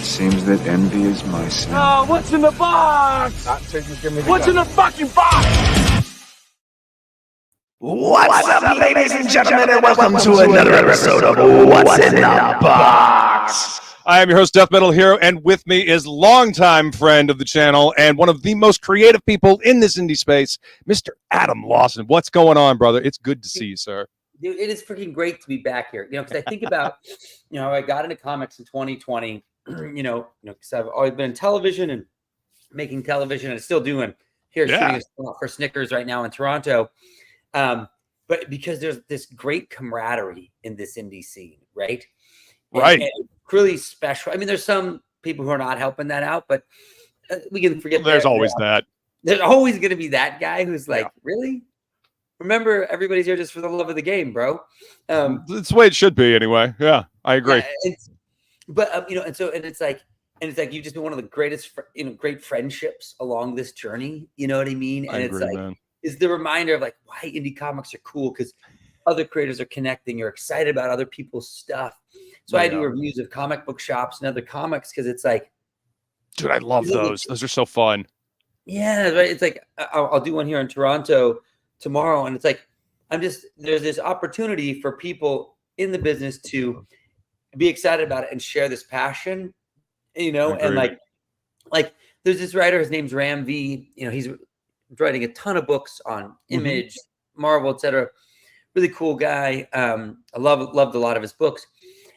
Seems that envy is my sin. Oh, what's in the box? What's in the fucking box? What's up, ladies and gentlemen, and welcome to another episode of What's in the Box. I am your host, DeathMetalHero, and with me is longtime friend of the channel and one of the most creative people in this indie space, Mr. Adam Lawson. What's going on, brother? It's good to see you, sir. Dude, it is freaking great to be back here. Because I think about, I got into comics in 2020. Because I've always been in television and making television, and still doing here shooting a spot for Snickers right now in Toronto. But because there's this great camaraderie in this indie scene, right? And really special. I mean, there's some people who are not helping that out, but we can forget. There's always that. There's always going to be that guy who's like, really? Remember, everybody's here just for the love of the game, bro. That's the way it should be, anyway. Yeah, I agree. But it's like you've just been one of the greatest, great friendships along this journey. You know what I mean? And it's like, man, is the reminder of like why indie comics are cool, because other creators are connecting. You're excited about other people's stuff. So I do reviews of comic book shops and other comics because it's like, dude, I love those. Those are so fun. Yeah, right. It's like I'll do one here in Toronto tomorrow, and it's like there's this opportunity for people in the business to be excited about it and share this passion, and like there's this writer, his name's Ram V, he's writing a ton of books on Image, Marvel, etc. Really cool guy. I loved a lot of his books,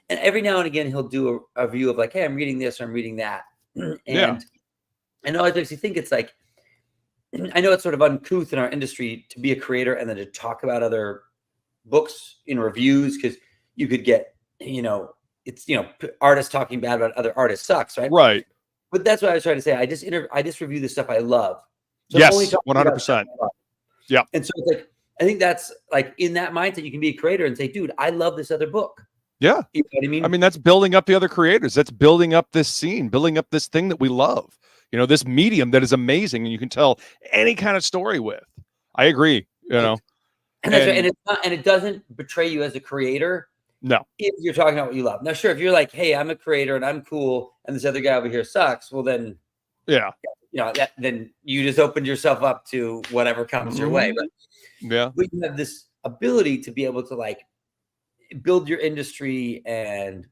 and every now and again he'll do a review of like, hey, I'm reading this or I'm reading that. And I know it makes you think, it's like, I know it's sort of uncouth in our industry to be a creator and then to talk about other books in reviews, because you could get, it's, artists talking bad about other artists sucks, right? Right. But that's what I was trying to say. I just review the stuff I love. So yes, 100%. Yeah. And so it's like, I think that's like, in that mindset, you can be a creator and say, dude, I love this other book. Yeah. You know what I mean? I mean, that's building up the other creators. That's building up this scene, building up this thing that we love. This medium that is amazing, and you can tell any kind of story with. I agree. And that's right. And it doesn't betray you as a creator. No. If you're talking about what you love. Now, sure, if you're like, hey, I'm a creator and I'm cool, and this other guy over here sucks, well then, then you just opened yourself up to whatever comes your way. But you have this ability to be able to like build your industry and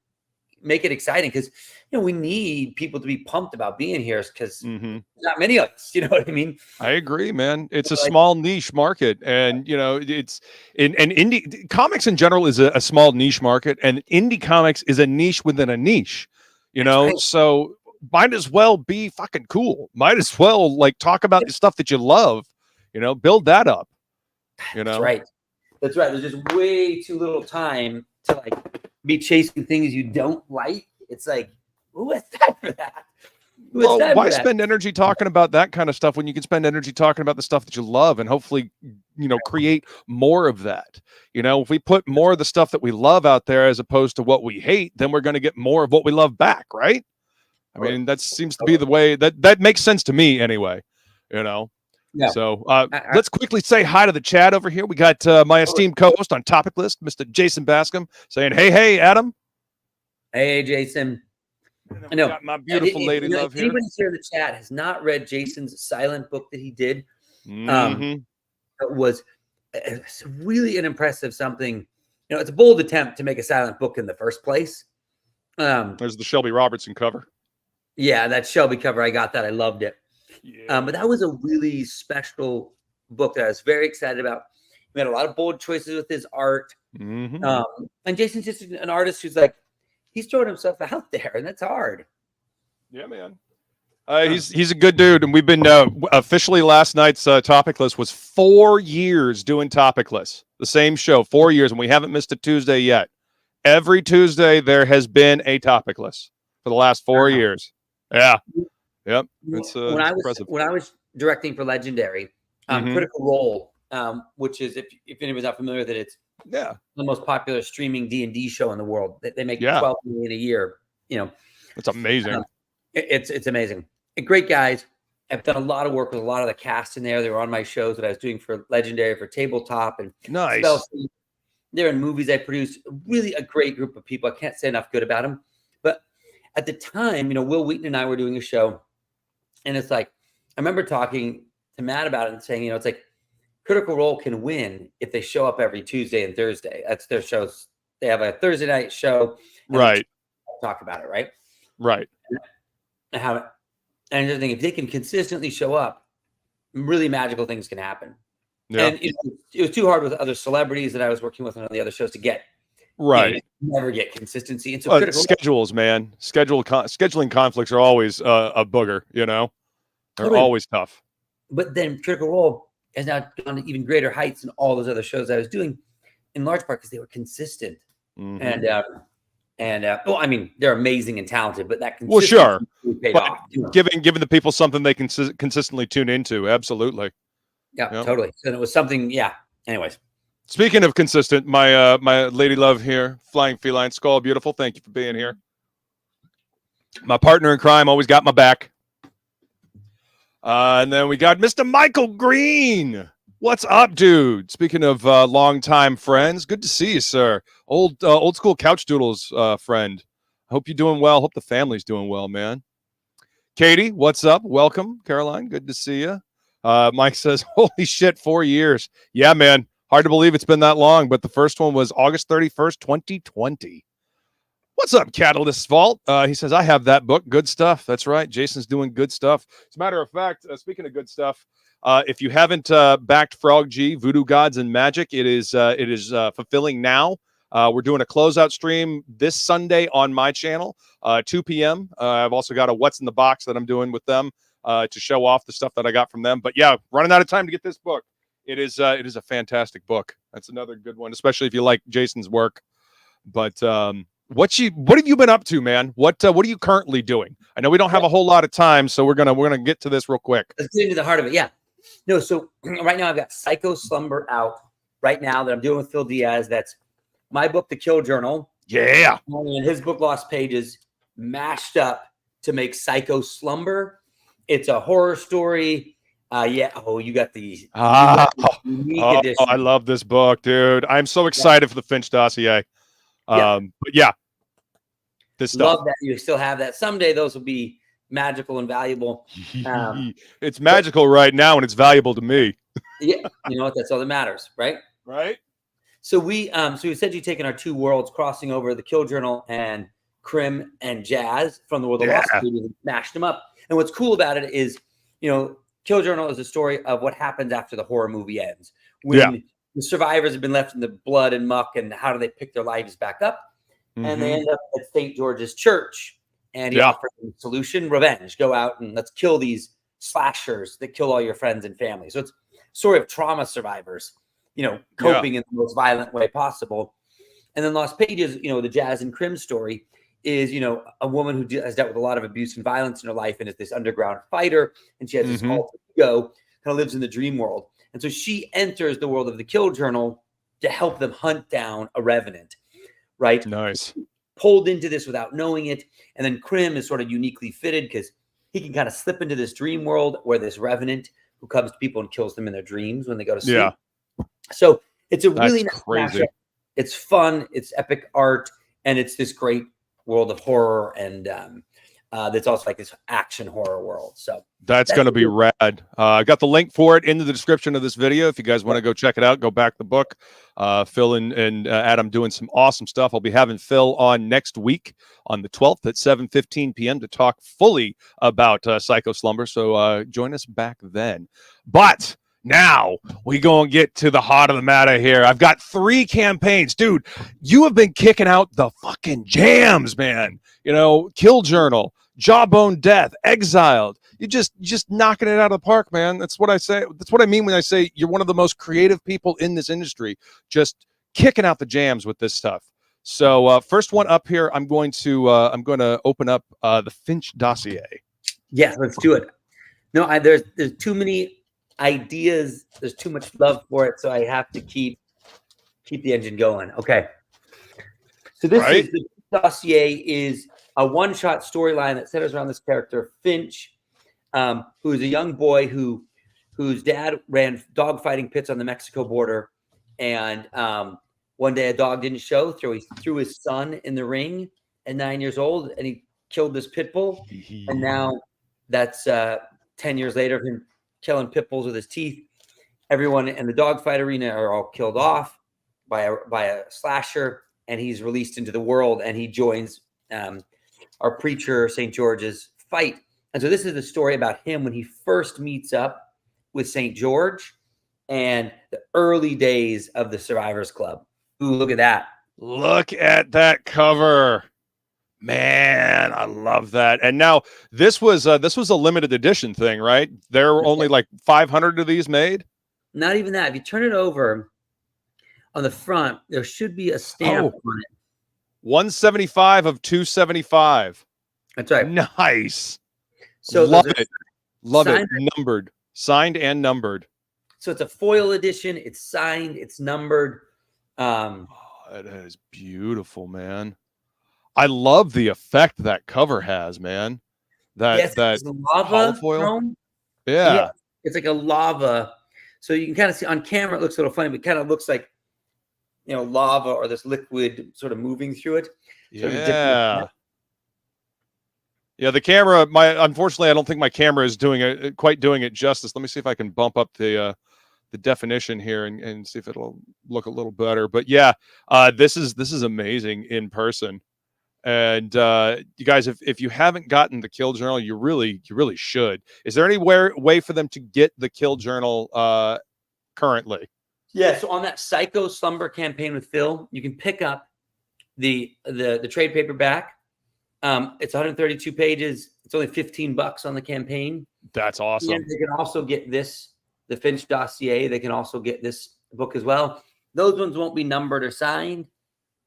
make it exciting, because we need people to be pumped about being here, because not many of us, you know what I mean? I agree, man. It's a small niche market, and it's and indie comics in general is a small niche market, and indie comics is a niche within a niche, so might as well be fucking cool. Might as well like talk about the stuff that you love, build that up. That's right. There's just way too little time to like be chasing things you don't like. It's like, who has time for that? Why spend energy talking about that kind of stuff when you can spend energy talking about the stuff that you love, and hopefully, create more of that. If we put more of the stuff that we love out there as opposed to what we hate, then we're going to get more of what we love back, right? I mean, that seems to be the way that makes sense to me anyway, Yeah. So let's quickly say hi to the chat over here. We got my esteemed co-host on Topic List, Mr. Jason Bascom, saying, hey, Adam. Hey, Jason. I know my beautiful lady love here. Anybody here in the chat has not read Jason's silent book that he did. It was really an impressive something. It's a bold attempt to make a silent book in the first place. There's the Shelby Robertson cover. Yeah, that Shelby cover. I got that. I loved it. Yeah. But that was a really special book that I was very excited about. He made a lot of bold choices with his art. And Jason's just an artist who's like, he's throwing himself out there, and that's hard. Yeah, man. He's a good dude, and we've been officially last night's Topic List was 4 years doing Topic List, the same show, 4 years, and we haven't missed a Tuesday yet. Every Tuesday there has been a Topic List for the last 4 years. Yeah. Yep. It's impressive. When I was directing for Legendary, Critical Role, which is, if anyone's not familiar with it, it's the most popular streaming D&D show in the world. They make $12 million a year. It's amazing. It's amazing. And great guys. I've done a lot of work with a lot of the cast in there. They were on my shows that I was doing for Legendary, for Tabletop, and nice. They're in movies I produced. Really a great group of people. I can't say enough good about them. But at the time, Will Wheaton and I were doing a show, and it's like, I remember talking to Matt about it and saying, it's like Critical Role can win if they show up every Tuesday and Thursday. That's their shows. They have a Thursday night show. Right. Talk about it. Right. Right. And how, and the thing, if they can consistently show up, really magical things can happen. Yeah. And it was too hard with other celebrities that I was working with on the other shows to get. Right. Never get consistency. And so schedules, man. Scheduling conflicts are always a booger, They're always tough. But then Critical Role has now gone to even greater heights than all those other shows I was doing, in large part because they were consistent. Mm-hmm. Well, I mean, they're amazing and talented, but that consistency paid off. Giving the people something they can consistently tune into, absolutely. Yeah, totally. And it was something. Yeah. Anyways, speaking of consistent, my lady love here, Flying Feline Skull, beautiful. Thank you for being here. My partner in crime always got my back. And then we got Mr. Michael Green. What's up, dude? Speaking of longtime friends, good to see you, sir. Old school Couch Doodles friend. Hope you're doing well. Hope the family's doing well, man. Katie, what's up? Welcome, Caroline. Good to see you. Mike says, holy shit, 4 years. Yeah, man. Hard to believe it's been that long, but the first one was August 31st, 2020. What's up, Catalyst Vault? He says, I have that book. Good stuff. That's right. Jason's doing good stuff. As a matter of fact, speaking of good stuff, if you haven't backed Frog G, Voodoo Gods and Magic, it is fulfilling now. We're doing a closeout stream this Sunday on my channel, 2 p.m. I've also got a What's in the Box that I'm doing with them to show off the stuff that I got from them. But yeah, running out of time to get this book. It is a fantastic book. That's another good one, especially if you like Jason's work. But what have you been up to, man? What are you currently doing? I know we don't have a whole lot of time, so we're gonna get to this real quick. Let's get into the heart of it. Yeah. No, so right now I've got Psycho Slumber out right now that I'm doing with Phil Diaz. That's my book, The Kill Journal. Yeah. And his book, Lost Pages, mashed up to make Psycho Slumber. It's a horror story. Yeah. Oh, you got the unique edition. I love this book, dude. I'm so excited for the Finch dossier. But yeah, this stuff. Love that you still have that. Someday those will be magical and valuable. It's magical right now, and it's valuable to me. Yeah, you know what? That's all that matters, right? Right. So we essentially taken our two worlds, crossing over the Kill Journal and Crim and Jazz from the world of Lost Pages, and mashed them up. And what's cool about it is, Kill Journal is a story of what happens after the horror movie ends. When the survivors have been left in the blood and muck, and how do they pick their lives back up? Mm-hmm. And they end up at St. George's Church. And he offers them a solution: revenge. Go out and let's kill these slashers that kill all your friends and family. So it's sort of trauma survivors, coping in the most violent way possible. And then Lost Pages, the Jazz and Crim story is, a woman who has dealt with a lot of abuse and violence in her life and is this underground fighter. And she has this alter ego, kind of lives in the dream world. And so she enters the world of the Kill Journal to help them hunt down a revenant, right? Nice. Pulled into this without knowing it. And then Crim is sort of uniquely fitted because he can kind of slip into this dream world where this revenant who comes to people and kills them in their dreams when they go to sleep. Yeah. So it's a really nice crazy mashup. It's fun. It's epic art. And it's this great world of horror. And that's also like this action horror world. So that's going to be rad. I got the link for it in the description of this video. If you guys want to go check it out, go back the book. Phil and Adam doing some awesome stuff. I'll be having Phil on next week on the 12th at 7:15 p.m. to talk fully about Psycho Slumber. So join us back then. But now we gonna get to the heart of the matter here. I've got 3 campaigns, dude. You have been kicking out the fucking jams, man. Kill Journal, Jawbone Death, Exiled. You're just knocking it out of the park, man. That's what I say. That's what I mean when I say you're one of the most creative people in this industry, just kicking out the jams with this stuff. So first one up here, I'm going to open up the Finch dossier. Yeah, let's do it. No, there's too many ideas. There's too much love for it, so I have to keep the engine going. Okay. So this is the dossier is a one-shot storyline that centers around this character Finch, who is a young boy whose dad ran dog fighting pits on the Mexico border, and one day a dog didn't show, he threw his son in the ring at 9 years old, and he killed this pit bull, and now that's 10 years later of him killing pit bulls with his teeth. Everyone in the dogfight arena are all killed off by a slasher, and he's released into the world, and he joins our preacher St. George's fight. And so this is the story about him when he first meets up with St. George and the early days of the Survivors Club. Ooh, look at that. Look at that cover. Man, I love that. And now this was a limited edition thing, right? There were only like 500 of these made. Not even that. If you turn it over on the front, there should be a stamp on it. 175 of 275. That's right. Nice. So love it. Love it. signed- Numbered. Signed and numbered. So it's a foil edition. It's signed. It's numbered. It is beautiful, man. I love the effect that cover has, man. That lava foil. chrome. Yeah. It's like a lava. So you can kind of see on camera, it looks a little funny, but it kind of looks like, you know, lava or this liquid sort of moving through it. Yeah. Yeah, the camera, unfortunately, I don't think my camera is quite doing it justice. Let me see if I can bump up the definition here and see if it'll look a little better. But yeah, this is amazing in person. And you guys, if you haven't gotten the Kill Journal, you really should. Is there any way for them to get the Kill Journal currently? Yeah, so on that Psycho Slumber campaign with Phil, you can pick up the trade paperback. It's 132 pages. It's only $15 on the campaign. That's awesome. And they can also get the Finch dossier. They can also get this book as well. Those ones won't be numbered or signed,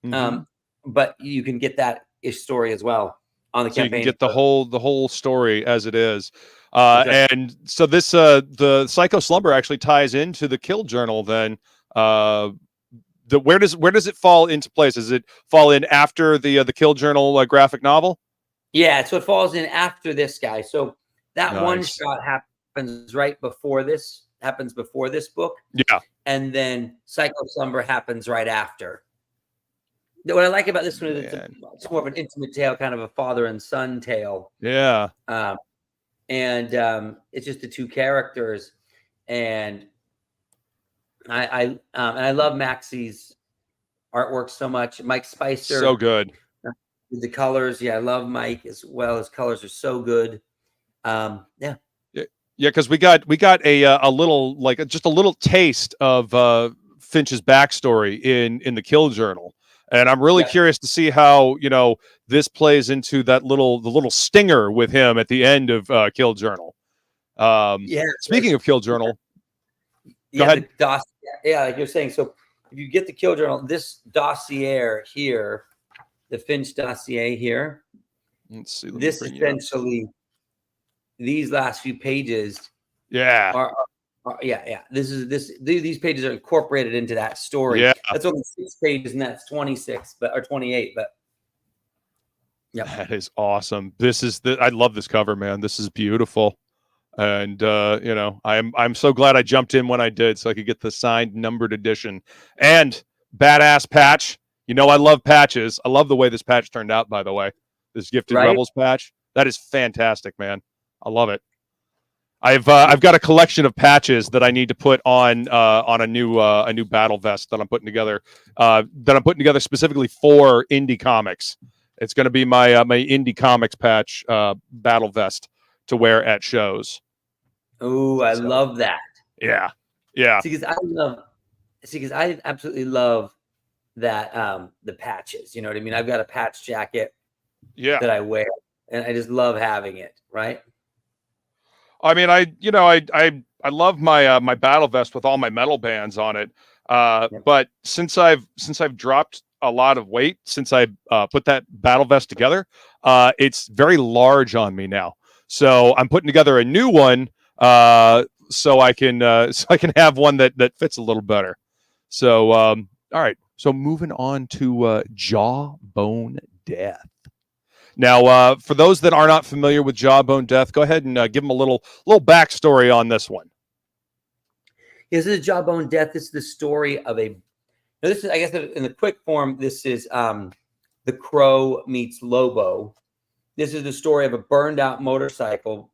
but you can get that ish story as well on the campaign. You can get the whole story as it is. And so this the Psycho Slumber actually ties into the Kill Journal. Then where does it fall into place? Does it fall in after the Kill Journal graphic novel? Yeah, so it falls in after this guy. So that Nice. one shot happens right before this. Happens before this book. Yeah. And then Psycho Slumber happens right after. What I like about this one is it's more of an intimate tale, kind of a father and son tale. Yeah. And it's just the two characters, and I love Maxie's artwork so much. Mike Spicer, So good. The colors, I love Mike as well. His colors are so good. Yeah, because we got a little just a little taste of Finch's backstory in the Kill Journal, and I'm really curious to see how this plays into the little stinger with him at the end of Kill Journal. Speaking of Kill Journal, go ahead. Like you're saying. So if you get the Kill Journal, this dossier here, the Finch dossier here, let's see. This essentially. These last few pages, are these pages are incorporated into that story. Yeah, that's only 6 pages, and that's 26, or 28. But that is awesome. I love this cover, man. This is beautiful, and I'm so glad I jumped in when I did, so I could get the signed, numbered edition and badass patch. I love patches. I love the way this patch turned out. By the way, this Gifted Rebels patch, that is fantastic, man. I love it. I've got a collection of patches that I need to put on a new battle vest that I'm putting together. Specifically for indie comics. It's going to be my indie comics patch battle vest to wear at shows. Oh, I love that. Yeah. Because I absolutely love that the patches. You know what I mean? I've got a patch jacket. That I wear, and I just love having it. Right. I mean, I love my my battle vest with all my metal bands on it. But since I've dropped a lot of weight since I put that battle vest together, it's very large on me now. So I'm putting together a new one so I can have one that fits a little better. So all right. So moving on to Jawbone Death. Now, for those that are not familiar with Jawbone Death, go ahead and give them a little backstory on this one. This is Jawbone Death. This is the story of a. Now this is, I guess, in the quick form. This is the Crow meets Lobo, this is the story of a burned out motorcycle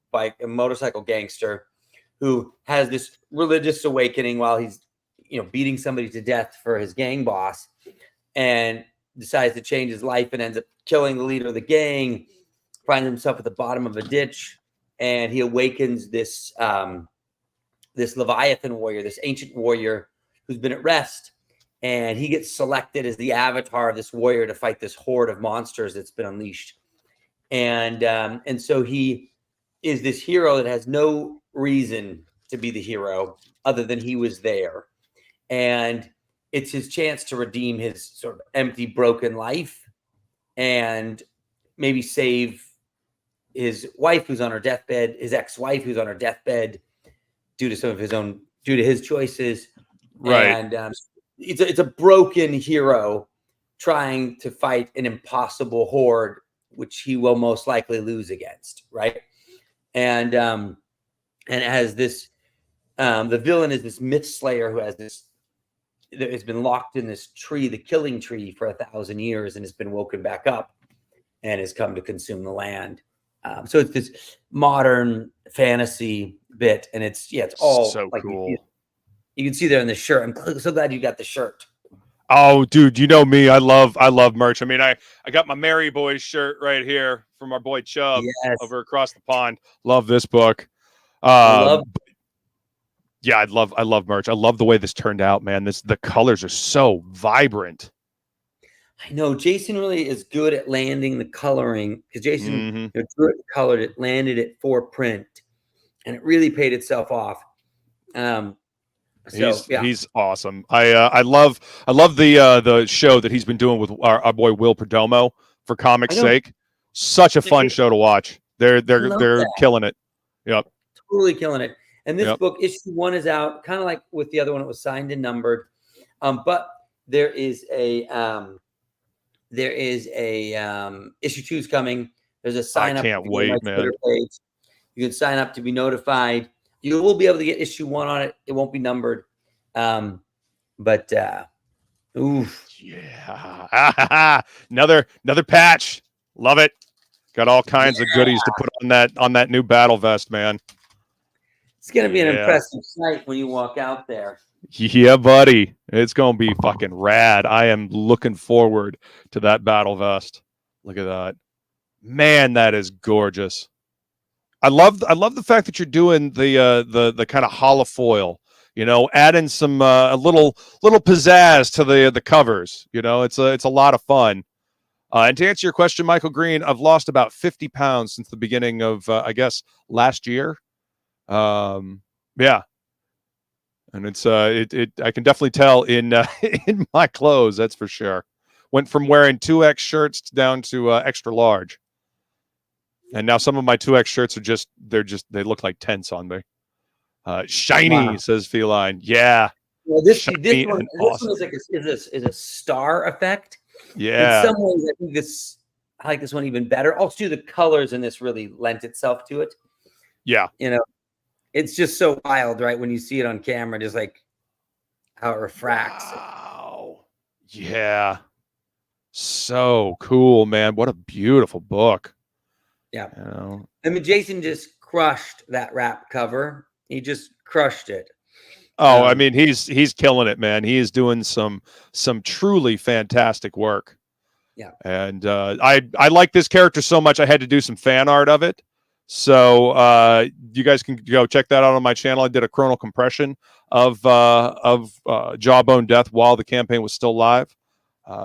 gangster who has this religious awakening while he's, beating somebody to death for his gang boss, and decides to change his life and ends up killing the leader of the gang, finds himself at the bottom of a ditch, and he awakens this this Leviathan warrior, this ancient warrior who's been at rest, and he gets selected as the avatar of this warrior to fight this horde of monsters that's been unleashed. And so he is this hero that has no reason to be the hero other than he was there. And it's his chance to redeem his sort of empty, broken life and maybe save his wife who's on her deathbed, his ex-wife who's on her deathbed due to his choices. Right. And it's a broken hero trying to fight an impossible horde, which he will most likely lose against. Right. And it has this, the villain is this myth slayer who has been locked in this tree, the killing tree, for 1,000 years, and has been woken back up and has come to consume the land. So it's this modern fantasy bit, and it's all so like cool. You can see there in the shirt. I'm so glad you got the shirt. Oh, dude, you know me. I love merch. I mean, I got my Mary Boys shirt right here from our boy Chubb over across the pond. Love this book. Yeah, I love merch. I love the way this turned out, man. The colors are so vibrant. I know Jason really is good at landing the coloring, because Jason colored it, landed it for print, and it really paid itself off. He's awesome. I love the show that he's been doing with our boy Will Perdomo for comics' sake. Such a fun show to watch. They're killing it. Yep, totally killing it. And this book, issue 1, is out, kind of like with the other one. It was signed and numbered, but there is a issue 2 is coming. There's a sign up. I can't wait, man. You can sign up to be notified. You will be able to get issue 1 on it. It won't be numbered. But oof. Yeah. another patch. Love it. Got all kinds of goodies to put on that new battle vest, man. It's gonna be an impressive sight when you walk out there. Yeah, buddy. It's gonna be fucking rad. I am looking forward to that battle vest. Look at that. Man, that is gorgeous. I love the fact that you're doing the kind of holofoil, adding some a little pizzazz to the covers. It's a lot of fun. And to answer your question, Michael Green, I've lost about 50 pounds since the beginning of I guess last year. Yeah. And it's I can definitely tell in in my clothes, that's for sure. Went from wearing 2X shirts down to extra large. And now some of my 2X shirts they look like tents on me. Shiny, says Feline. Yeah. Well, this one awesome. Is like is a star effect. Yeah. In some ways, I like this one even better. Also, the colors in this really lent itself to it. Yeah. It's just so wild, right? When you see it on camera, just like how it refracts. Wow. Yeah. So cool, man. What a beautiful book. Yeah. I mean, Jason just crushed that wrap cover. He just crushed it. Oh, I mean, he's killing it, man. He is doing some truly fantastic work. Yeah. And I like this character so much I had to do some fan art of it. So you guys can go check that out on my channel. I did a chronal compression of Jawbone Death while the campaign was still live.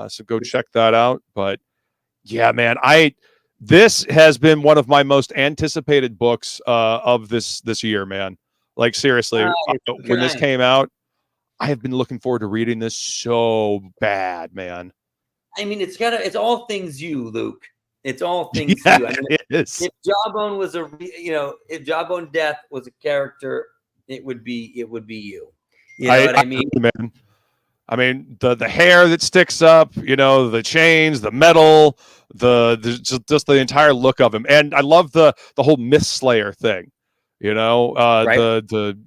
So go check that out. But yeah, man, this has been one of my most anticipated books of this year, man. Like seriously, when this came out, I have been looking forward to reading this so bad, man. I mean, it's all things you, Luke. It's all things you. I mean, if Jawbone was if Jawbone Death was a character, it would be you. You know what I mean? Man. I mean, the hair that sticks up, the chains, the metal, just the entire look of him. And I love the whole Myth Slayer thing, right? the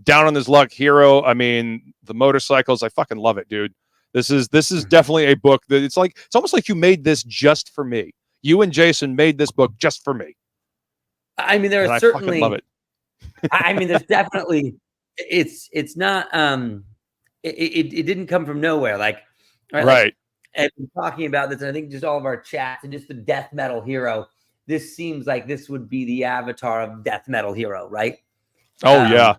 down on his luck hero. I mean, the motorcycles, I fucking love it, dude. This is definitely a book that it's almost like you made this just for me. You and Jason made this book just for me. I mean, there And are I certainly, fucking love it. I mean, there's definitely, it's not, it didn't come from nowhere. Like, Right. Like, and talking about this, and I think just all of our chats and just the death metal hero, this seems like this would be the avatar of death metal hero, right? Oh yeah.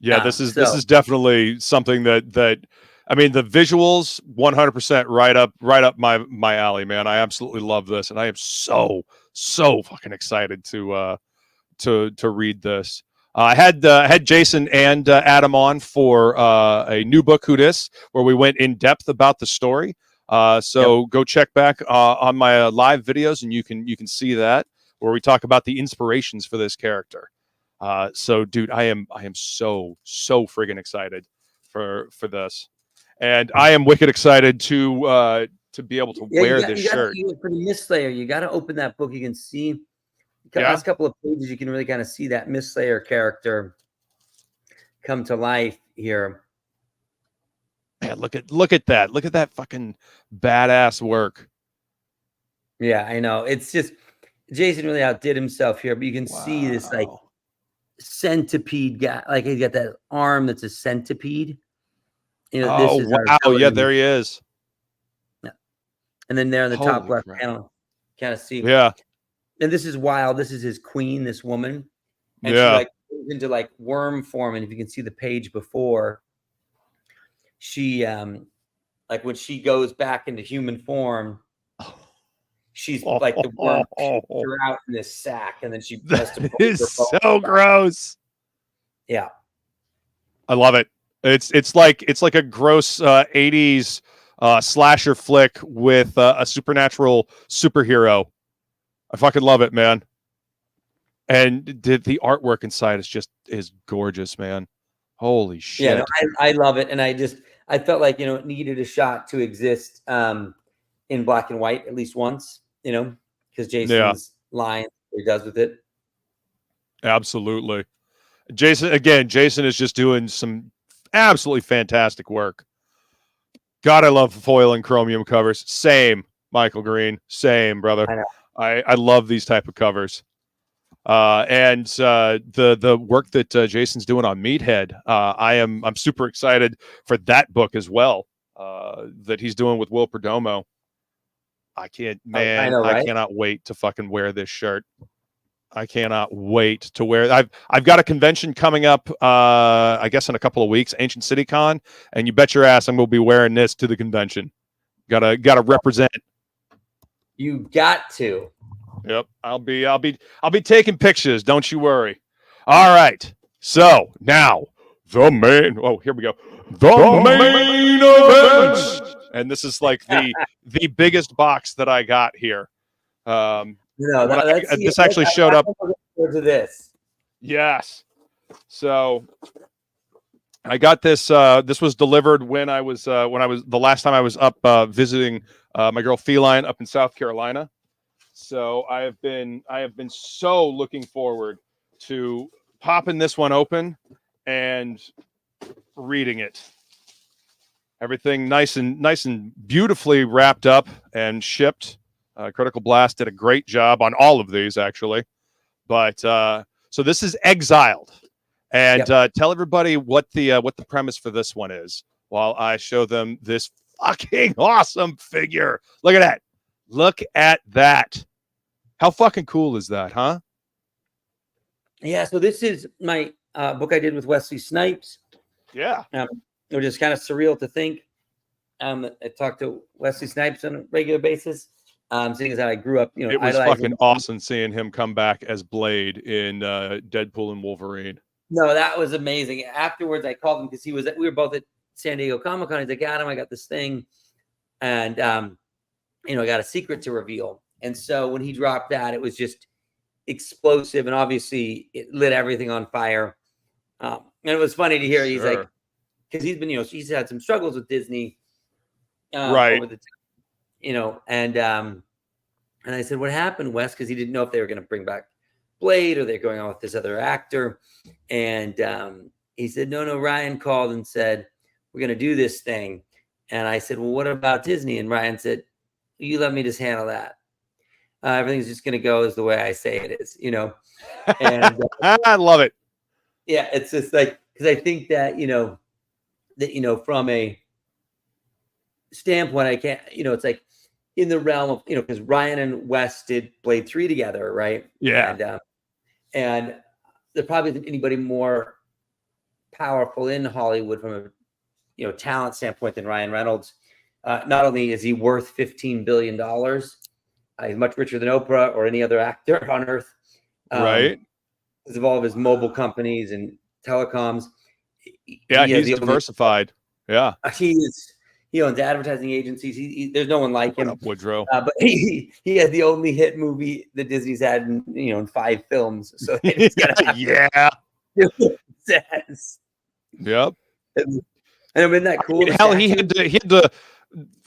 This is definitely something that I mean, the visuals 100% right up my alley, man. I absolutely love this, and I am so fucking excited to read this. I had Jason and Adam on for a new book, Who Dis, where we went in depth about the story. So go check back on my live videos, and you can see that, where we talk about the inspirations for this character. So, dude, I am so friggin' excited for this, and I am wicked excited to be able to wear this shirt. For the Mistslayer, you got to open that book. You can see the last couple of pages. You can really kind of see that Mistslayer character come to life here. Man, look at that! Look at that fucking badass work. Yeah, I know. It's just Jason really outdid himself here, but you can see this like centipede guy. Like he's got that arm that's a centipede. You know, this is wow! Yeah, there he is. Yeah, and then there in the top left panel, kind of see. Yeah. And this is wild. This is his queen, this woman. And she like goes into like worm form. And if you can see the page before, she like when she goes back into human form, she's like the worm shoots her out in this sack, and then she has to is so gross. Yeah. I love it. It's like a gross 80s slasher flick with a supernatural superhero. I fucking love it, man. And the artwork inside is gorgeous, man. Holy shit. Yeah, no, I love it. And I felt like, it needed a shot to exist in black and white at least once, because Jason's line he does with it. Absolutely. Jason is just doing some absolutely fantastic work. God, I love foil and chromium covers. Same, Michael Green. Same, brother. I know. I love these type of covers. And the work that Jason's doing on Meathead, I'm super excited for that book as well. That he's doing with Will Perdomo. I cannot wait to fucking wear this shirt. I cannot wait to wear. I've got a convention coming up. I guess in a couple of weeks, Ancient City Con, and you bet your ass I'm gonna be wearing this to the convention. Gotta represent. You got to. Yep, I'll be taking pictures. Don't you worry. All right. So now the main. Oh, here we go. The main event. And this is like the biggest box that I got here. This actually showed up. To this. Yes. So I got this. This was delivered when I was the last time I was up visiting my girl Feline up in South Carolina. So I have been so looking forward to popping this one open and reading it. Everything nice and beautifully wrapped up and shipped. Critical Blast did a great job on all of these, actually. But so this is Exiled, and tell everybody what the premise for this one is while I show them this fucking awesome figure. Look at that! Look at that! How fucking cool is that, huh? Yeah. So this is my book I did with Wesley Snipes. Yeah. It was just kind of surreal to think. I talked to Wesley Snipes on a regular basis. Seeing as how I grew up, it was fucking awesome seeing him come back as Blade in Deadpool and Wolverine. No, that was amazing. Afterwards, I called him because we were both at San Diego Comic-Con. He's like, Adam, I got this thing, and I got a secret to reveal. And so when he dropped that, it was just explosive, and obviously it lit everything on fire. And it was funny to hear. He's like, because he's been, he's had some struggles with Disney, right? Over the and I said, what happened, Wes? Because he didn't know if they were going to bring back Blade or they're going on with this other actor. And he said, no, Ryan called and said, we're going to do this thing. And I said, well, what about Disney? And Ryan said, you let me just handle that. everything's just going to go as the way I say it is, you know. And I love it. yeah, it's just like, because I think that, from a standpoint, I can't, it's like in the realm of, because Ryan and Wes did Blade 3 together, right? Yeah. And there probably isn't anybody more powerful in Hollywood from a talent standpoint than Ryan Reynolds. Not only is he worth $15 billion, he's much richer than Oprah or any other actor on earth. Right. Because of all of his mobile companies and telecoms. Yeah, he's diversified. Yeah. He owns advertising agencies. There's no one like him. What up, Woodrow? But he had the only hit movie that Disney's had in 5 films. So he's gotta yeah. Do what it says. Yep. And I mean, that cool. Hell, he had to.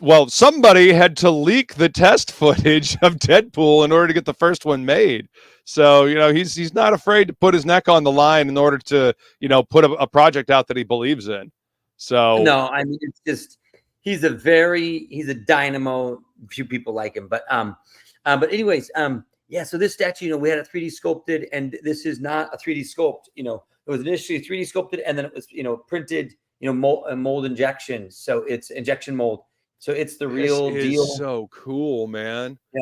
Well, somebody had to leak the test footage of Deadpool in order to get the first one made. So, he's not afraid to put his neck on the line in order to, put a project out that he believes in. So no, I mean, it's just he's a dynamo. Few people like him, but anyways, yeah. So this statue, we had it 3D sculpted, and this is not a 3D sculpt. It was initially 3D sculpted, and then it was printed, mold injection. So it's injection mold. So it's the real deal. So cool, man. Yeah.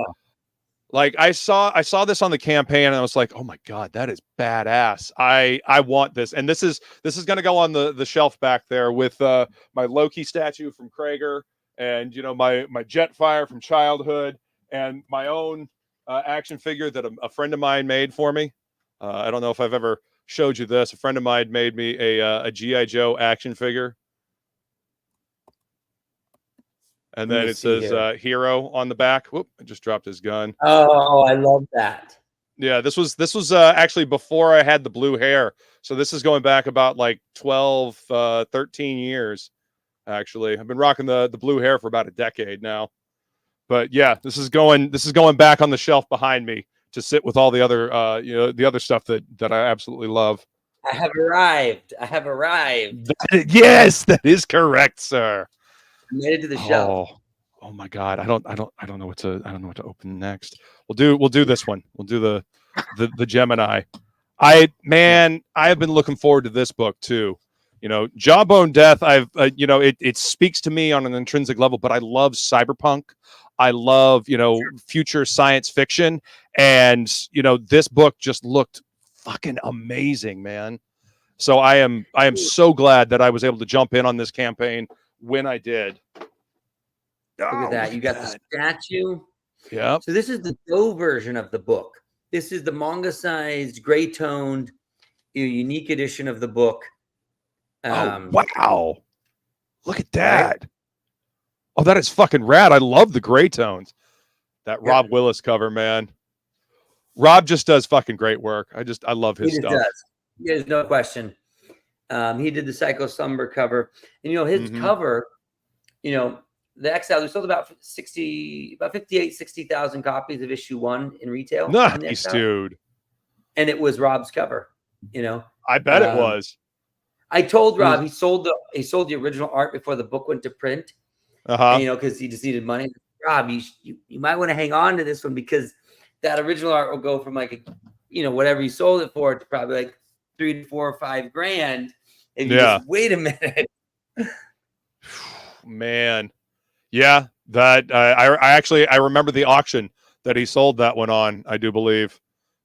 Like I saw this on the campaign, and I was like, oh my God, that is badass. I want this. And this is going to go on the shelf back there with my Loki statue from Krager, and my Jetfire from childhood, and my own action figure that a friend of mine made for me. I don't know if I've ever showed you this. A friend of mine made me a G.I. Joe action figure. And then it says hero on the back. Whoop, I just dropped his gun. Oh, I love that. Yeah, this was actually before I had the blue hair. So this is going back about like 12, 13 years, actually. I've been rocking the blue hair for about a decade now. But yeah, this is going back on the shelf behind me to sit with all the other the other stuff that I absolutely love. I have arrived. Yes, that is correct, sir. Made it to the shelf. Oh my God! I don't know what to open next. We'll do this one. We'll do the Gemini. I have been looking forward to this book too. Jawbone Death. It speaks to me on an intrinsic level, but I love cyberpunk. I love future science fiction, and this book just looked fucking amazing, man. So I am so glad that I was able to jump in on this campaign when I did. Look at that. You got the statue. Yeah. So this is the Go version of the book. This is the manga-sized, gray-toned, unique edition of the book. Wow. Look at that. Right? Oh, that is fucking rad. I love the gray tones. That Rob Willis cover, man. Rob just does fucking great work. I love his stuff. Does. There's no question. He did the Psycho Slumber cover, and his cover, the Exiled, we sold about 60,000 copies of issue 1 in retail. Nice, dude. And it was Rob's cover. I bet it was. I told Rob he sold the original art before the book went to print. Because he just needed money. Rob, you might want to hang on to this one, because that original art will go from like whatever you sold it for to probably like $3 to $4 or $5 grand. And you just wait a minute. Man. Yeah, that I remember the auction that he sold that one on, I do believe.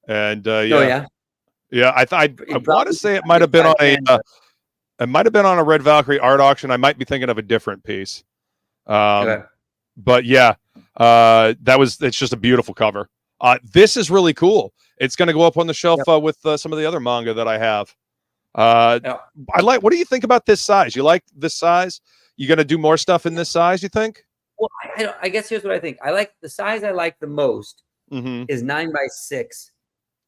And yeah, I want to say it might have been on a Red Valkyrie art auction. I might be thinking of a different piece. But yeah, it's just a beautiful cover. This is really cool. It's going to go up on the shelf with some of the other manga that I have. What do you think about this size? You like this size? You going to do more stuff in this size, you think? Well, I guess here's what I think. I like the size I like the most is 9x6,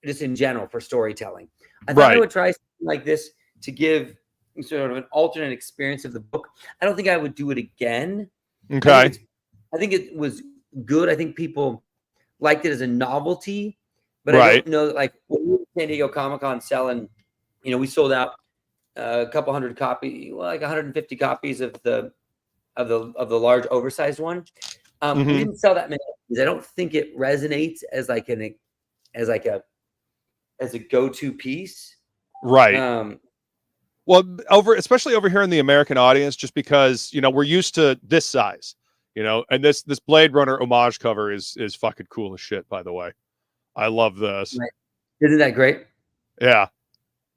just in general for storytelling. I thought I would try something like this to give sort of an alternate experience of the book. I don't think I would do it again. Okay. I think it was good. I think people liked it as a novelty, but I don't know, like when we were at San Diego Comic-Con selling, we sold out a couple hundred copies, like 150 copies of the large oversized one. We didn't sell that many. I don't think it resonates as like a go-to piece. Right. Well, especially over here in the American audience, just because, you know, we're used to this size, you know, and this Blade Runner homage cover is fucking cool as shit, by the way. I love this. Right. Isn't that great? Yeah.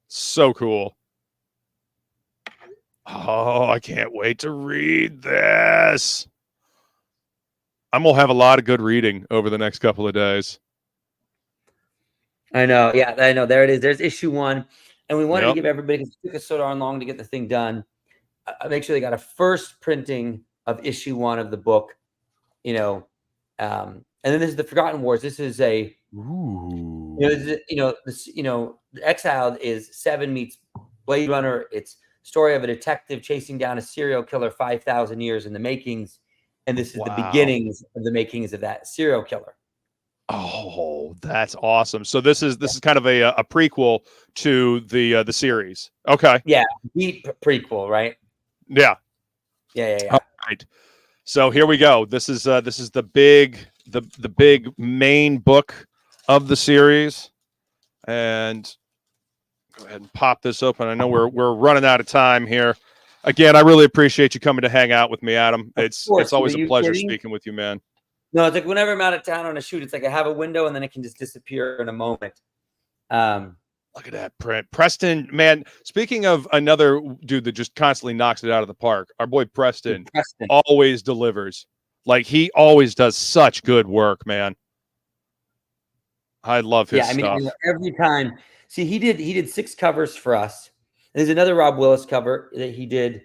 So cool. Oh, I can't wait to read this. I'm going to have a lot of good reading over the next couple of days. I know. Yeah, I know. There it is. There's issue 1. And we wanted to give everybody, because it took us so darn long to get the thing done, make sure they got a first printing of issue 1 of the book, you know. And then this is the Forgotten Wars. This is a, Exiled is 7 meets Blade Runner. It's story of a detective chasing down a serial killer 5,000 years in the makings. And this is the beginnings of the makings of that serial killer. Oh, that's awesome. So this is kind of a prequel to the series. Okay. Yeah, deep prequel, right? Yeah. Yeah. All right. So here we go. This is the big main book of the series. And go ahead and pop this open. I know we're running out of time here. Again, I really appreciate you coming to hang out with me, Adam. It's always a pleasure speaking with you, man. No, it's like whenever I'm out of town on a shoot, it's like I have a window and then it can just disappear in a moment. Look at that print. Preston, man, speaking of another dude that just constantly knocks it out of the park, our boy Preston always delivers. Like, he always does such good work, man. I love his stuff. Every time. See, he did 6 covers for us. There's another Rob Willis cover that he did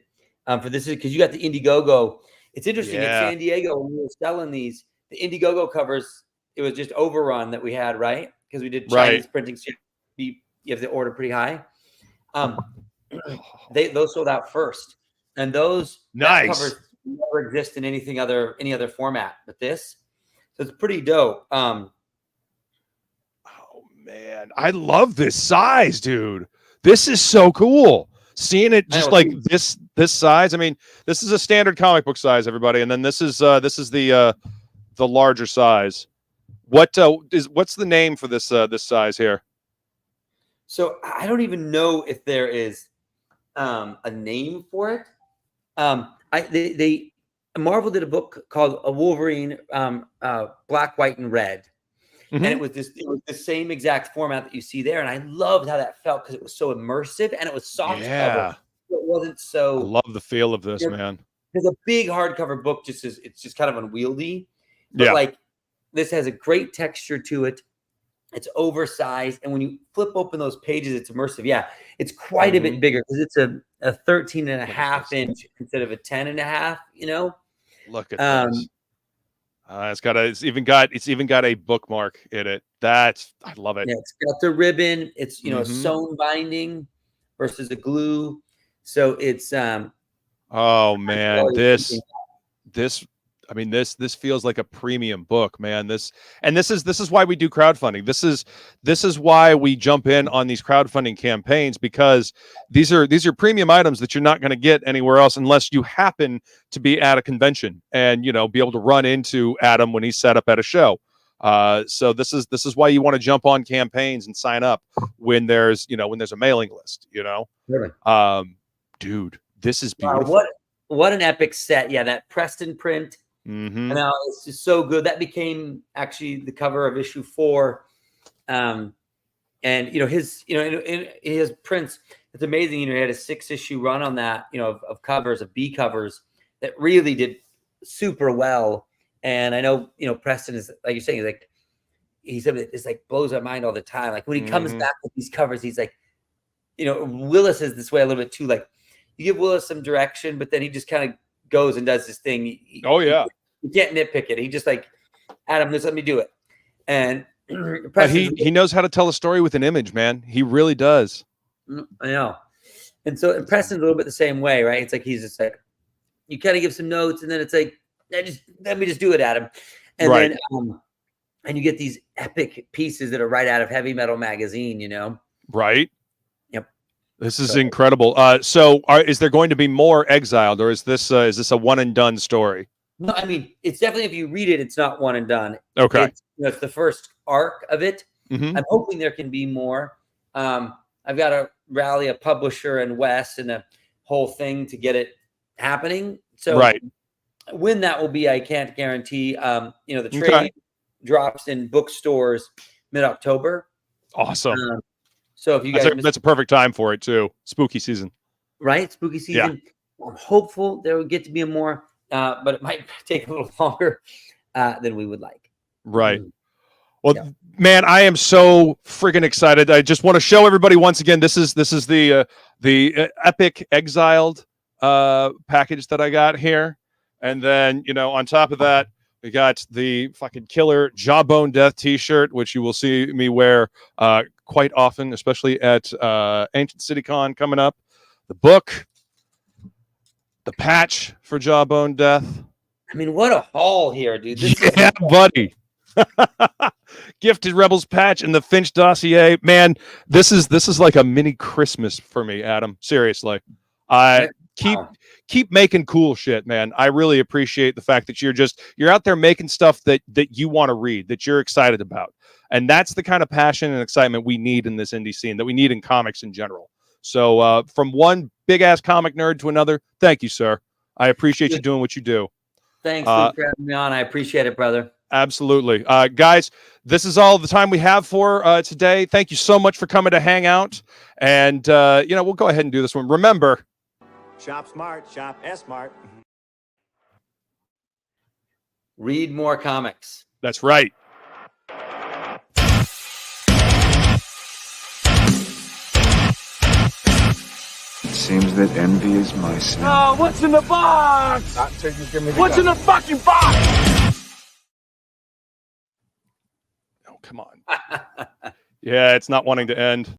for this, because you got the Indiegogo. It's interesting. In San Diego, when we were selling these, the Indiegogo covers, it was just overrun that we had, right? Because we did Chinese printing. So you have to order pretty high. Those sold out first. And those covers never exist in any other format but this. So it's pretty dope. Oh, man. I love this size, dude. This is so cool. Seeing it just like this size. I mean, this is a standard comic book size, everybody, and then this is the larger size. What's the name for this this size here? So I don't even know if there is a name for it. Marvel did a book called A Wolverine Black, White, and Red. And it was the same exact format that you see there. And I loved how that felt because it was so immersive and it was soft cover. It wasn't so. I love the feel of this, man. Because a big hardcover book it's just kind of unwieldy. But like, this has a great texture to it. It's oversized. And when you flip open those pages, it's immersive. Yeah, it's quite a bit bigger because it's a 13.5 inch instead of a 10.5, you know? Look at this. It's even got a bookmark in it. I love it. Yeah, it's got the ribbon. It's a sewn binding versus a glue. So it's oh man, this feels like a premium book, man. This is why we do crowdfunding. This is why we jump in on these crowdfunding campaigns, because these are premium items that you're not going to get anywhere else unless you happen to be at a convention and be able to run into Adam when he's set up at a show. So this is why you want to jump on campaigns and sign up when there's a mailing list. Really? Dude, this is beautiful. Wow, what an epic set! Yeah, that Preston print. And now it's just so good. That became actually the cover of issue 4. And his prints, it's amazing. He had a 6-issue run on that, of covers, of B covers that really did super well. And I know, Preston is, like you're saying, he said it's like blows my mind all the time. Like when he comes back with these covers, he's like, Willis is this way a little bit too. Like, you give Willis some direction, but then he just kind of goes and does this thing. You can't nitpick it. He just like, Adam, just let me do it. And he knows how to tell a story with an image, man. He really does. I know. And so Preston's a little bit the same way, right? It's like he's just like, you kind of give some notes, and then it's like, let me just do it, Adam. And then and you get these epic pieces that are right out of Heavy Metal magazine, Right. Yep. This is incredible. So is there going to be more Exiled, or is this a one and done story? No, I mean, it's definitely, if you read it, it's not one and done. Okay. It's, it's the first arc of it. Mm-hmm. I'm hoping there can be more. I've got to rally a publisher and Wes and a whole thing to get it happening. So right. When that will be, I can't guarantee. The trade drops in bookstores mid-October. Awesome. So if you guys, that's a perfect time for it too. Spooky season. Right? Spooky season. Yeah. I'm hopeful there will get to be a more, but it might take a little longer than we would like. Right. Well, man, I am so freaking excited. I just want to show everybody once again. This is the epic Exiled package that I got here, and then on top of that, we got the fucking killer Jawbone Death T-shirt, which you will see me wear quite often, especially at Ancient City Con coming up. The book, the patch for Jawbone Death. I mean, what a haul here, dude! This is buddy. Gifted Rebels patch and the Finch dossier. Man, this is like a mini Christmas for me, Adam. Seriously. Keep making cool shit, man. I really appreciate the fact that you're out there making stuff that you want to read, that you're excited about. And that's the kind of passion and excitement we need in this indie scene, that we need in comics in general. So from one big ass comic nerd to another, thank you, sir. I appreciate you doing what you do. Thanks for having me on. I appreciate it, brother. Absolutely. Guys, this is all the time we have for today. Thank you so much for coming to hang out. And, we'll go ahead and do this one. Remember, shop smart, shop S-smart. Read more comics. That's right. It seems that envy is my sin. Oh, what's in the box? What's in the fucking box? Oh, come on. Yeah, it's not wanting to end.